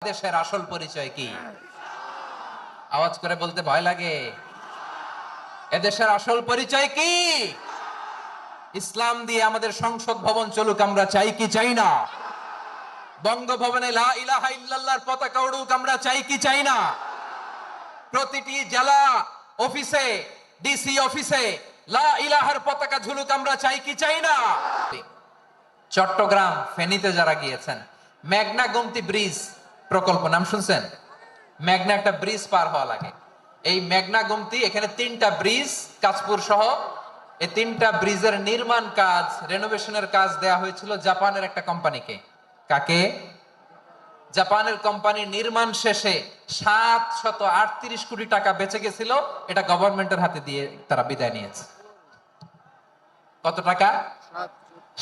দেশের আসল পরিচয় কি? আওয়াজ করে বলতে ভয় লাগে। এদেশের আসল পরিচয় কি? ইসলাম দিয়ে আমাদের সংসদ ভবন চলুক, আমরা চাই কি চাই না? বঙ্গভবনে লা ইলাহা ইল্লাল্লাহর পতাকা উড়ুক, আমরা চাই কি চাই না? প্রতিটি জেলা অফিসে, ডিসি অফিসে লা ইলাহার পতাকা ঝুলুক, আমরা চাই কি চাই না? চট্টগ্রাম ফেনীতে যারা গিয়েছেন, মেঘনা গোমতী ব্রিজ প্রকল্প নাম শুনছেন? মেঘনা একটা ব্রিজ পার হওয়া লাগে। এই মেঘনা গোমতী, এখানে 3টা ব্রিজ কাঁচপুর সহ, এই 3টা ব্রিজের নির্মাণ কাজ, রেনোভেশনের কাজ দেয়া হয়েছিল জাপানের একটা কোম্পানিকে। কাকে? জাপানের কোম্পানির নির্মাণ শেষে 738 কোটি টাকা বেঁচে গেছিল, এটা গভর্নমেন্টের হাতে দিয়ে তারা বিদায় নিয়েছে। কত টাকা?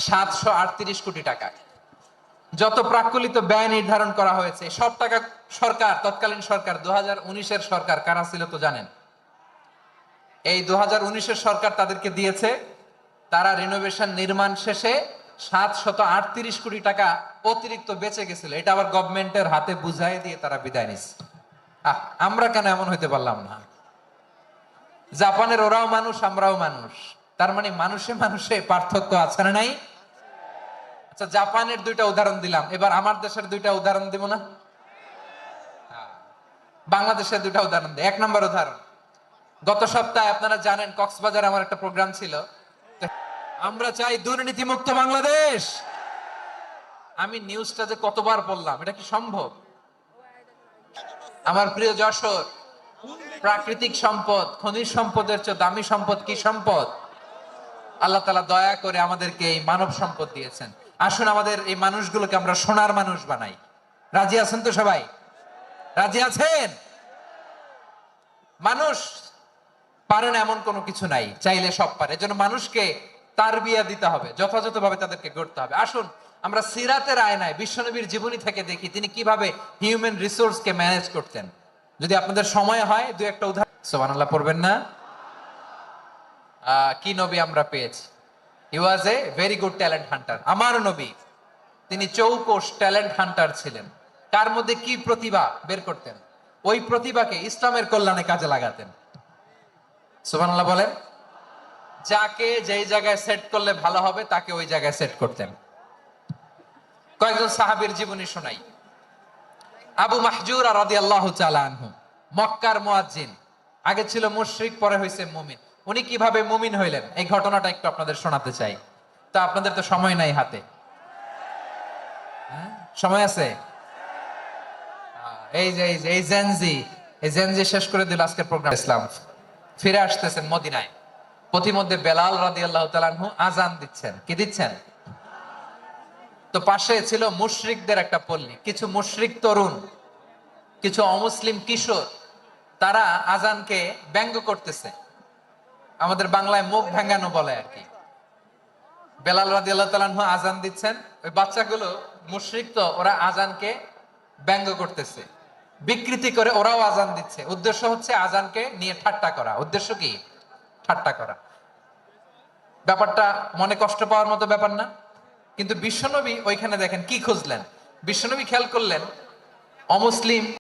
738 কোটি টাকা। যত প্রাক্কলিত ব্যয় নির্ধারণ করা হয়েছে সব টাকা সরকার, তৎকালীন সরকার 2019-এর সরকার কারা ছিল তো জানেন? এই 2019-এর সরকার তাদেরকে দিয়েছে। তারা রিনোভেশন নির্মাণ শেষে 738 কোটি টাকা অতিরিক্ত বেঁচে গেছিল, এটা আবার গভর্নমেন্টের হাতে বুঝাই দিয়ে তারা বিদায় নিচ্ছে। আমরা কেন এমন হইতে পারলাম না? জাপানের ওরাও মানুষ, আমরাও মানুষ, তার মানে মানুষে মানুষে পার্থক্য আছে না নাই? আচ্ছা, জাপানের 2টা উদাহরণ দিলাম, এবার আমার দেশের 2টা উদাহরণ দিব না? বাংলাদেশের 2টা উদাহরণ দিই। 1 নম্বর উদাহরণ, গত সপ্তাহে আপনারা জানেন কক্সবাজারে আমার একটা প্রোগ্রাম ছিল। আমরা চাই দুর্নীতিমুক্ত বাংলাদেশ। আমি নিউজটা যে কতবার বললাম, এটা কি সম্ভব? আমার প্রিয় যশোর, প্রাকৃতিক সম্পদ, খনিজ সম্পদের চেয়ে দামি সম্পদ কি সম্পদ? আল্লাহ তাআলা দয়া করে আমাদেরকে এই মানব সম্পদ দিয়েছেন। আসুন আমাদের এই মানুষগুলোকে আমরা সোনার মানুষ বানাই। রাজি আছেন তো সবাই? রাজি আছেন? মানুষ পারে না এমন কোনো কিছু নাই, চাইলে সব পারে। এজন্য মানুষকে তারবিয়া দিতে হবে, যথাযথভাবে তাদেরকে গড়তে হবে। আসুন আমরা সিরাতের আয়নায় বিশ্বনবীর জীবনী থেকে দেখি তিনি কিভাবে হিউম্যান রিসোর্সকে ম্যানেজ করতেন। যদি আপনাদের সময় হয় 2-1টা উদাহরণ। সুবহানাল্লাহ পড়বেন না? কি নবী আমরা পেয়েছি! He was a very good talent hunter. আমার নবী, তিনি চৌকস ট্যালেন্ট হান্টার ছিলেন। কার মধ্যে কি প্রতিভা বের করতেন, ওই প্রতিভাকে ইসলামের কল্যাণে কাজে লাগাতেন। সুবহানাল্লাহ বলেন। যাকে যেই জায়গায় সেট করলে ভালো হবে তাকে ওই জায়গায় সেট করতেন। কয়েকজন সাহাবীর জীবনী শোনাই। আবু মাহজুরা রাদিয়াল্লাহু তাআলা আনহু, মক্কার মুয়াজ্জিন, আগে ছিল মুশরিক, পরে হইছে মুমিন। উনি কিভাবে মুমিন হইলেন এই ঘটনাটা একটু আপনাদের শোনাতে চাই। তা আপনাদের তো সময় নাই হাতে, সময় আছে? এই জেনজি শেষ করে দিল আজকের প্রোগ্রাম। ইসলাম ফিরে আসতেছেন মদিনায়। পথিমধ্যে বেলাল রাদিয়াল্লাহু তাআলা আনহু আজান দিচ্ছেন। কি দিচ্ছেন? তো পাশে ছিল মুশরিকদের একটা পল্লী, কিছু মুশরিক তরুণ, কিছু অমুসলিম কিশোর, তারা আজানকে ব্যঙ্গ করতেছে। আমাদের বাংলায় মুখ ভেঙ্গানো বলে আর কি। বেলাল রাদিয়াল্লাহু তাআলা আনহু আজান দিচ্ছেন, ওই বাচ্চাগুলো মুশরিক, তো ওরা আজানকে ব্যঙ্গ করতেছে, বিকৃতি করে ওরাও আজান দিচ্ছে। উদ্দেশ্য হচ্ছে আজানকে নিয়ে ঠাট্টা করা। উদ্দেশ্য কি? ঠাট্টা করা। ব্যাপারটা মনে কষ্ট পাওয়ার মতো ব্যাপার না? কিন্তু বিশ্বনবী ওইখানে দেখেন কি খুঁজলেন। বিশ্বনবী খেয়াল করলেন অমুসলিম